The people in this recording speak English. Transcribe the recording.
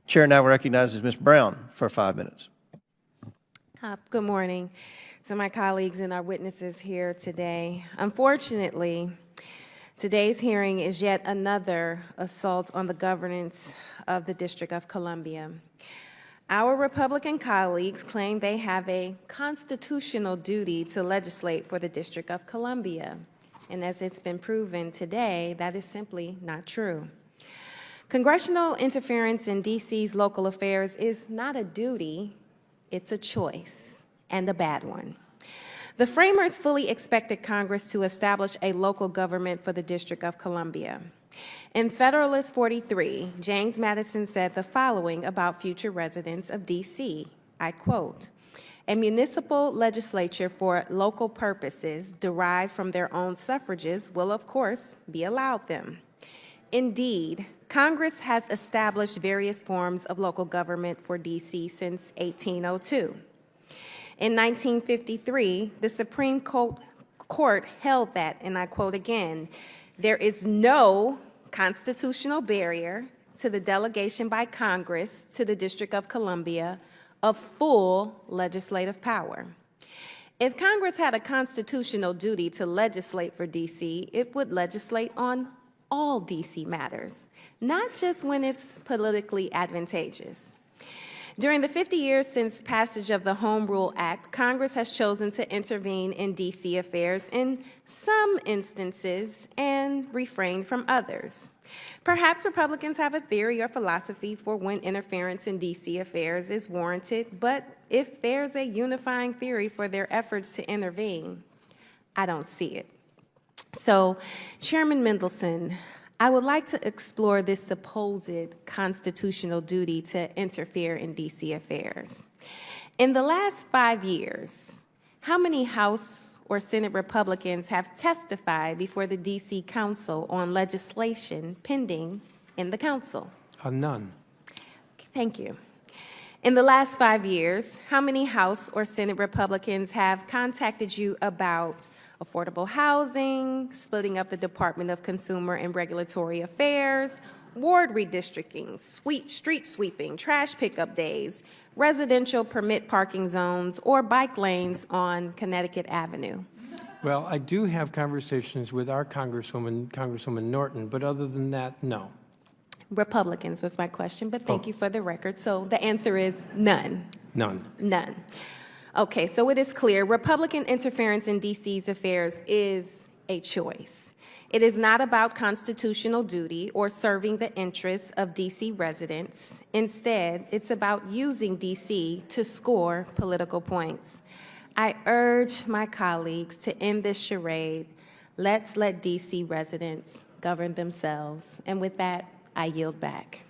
Chair now recognizes Ms. Brown for 5 minutes. Good morning to my colleagues and our witnesses here today. Unfortunately, today's hearing is yet another assault on the governance of the District of Columbia. Our Republican colleagues claim they have a constitutional duty to legislate for the District of Columbia. And as it's been proven today, that is simply not true. Congressional interference in DC's local affairs is not a duty, it's a choice, and a bad one. The framers fully expected Congress to establish a local government for the District of Columbia. In Federalist 43, James Madison said the following about future residents of DC, I quote, "A municipal legislature for local purposes derived from their own suffrages will, of course, be allowed them. Indeed, Congress has established various forms of local government for DC since 1802. In 1953, the Supreme Court held that, and I quote again, "There is no constitutional barrier to the delegation by Congress to the District of Columbia of full legislative power." If Congress had a constitutional duty to legislate for DC, it would legislate on all DC matters, not just when it's politically advantageous. During the 50 years since passage of the Home Rule Act, Congress has chosen to intervene in DC affairs in some instances and refrain from others. Perhaps Republicans have a theory or philosophy for when interference in DC affairs is warranted, but if there's a unifying theory for their efforts to intervene, I don't see it. So, Chairman Mendelson, I would like to explore this supposed constitutional duty to interfere in DC affairs. In the last 5 years, how many House or Senate Republicans have testified before the DC Council on legislation pending in the Council? None. Thank you. In the last 5 years, how many House or Senate Republicans have contacted you about affordable housing, splitting up the Department of Consumer and Regulatory Affairs, ward redistricting, street sweeping, trash pickup days, residential permit parking zones, or bike lanes on Connecticut Avenue? Well, I do have conversations with our Congresswoman Norton, but other than that, no. Republicans was my question, but thank you for the record. So the answer is none. None. None. Okay, so it is clear Republican interference in DC's affairs is a choice. It is not about constitutional duty or serving the interests of DC residents. Instead, it's about using DC to score political points. I urge my colleagues to end this charade. Let's let DC residents govern themselves. And with that, I yield back.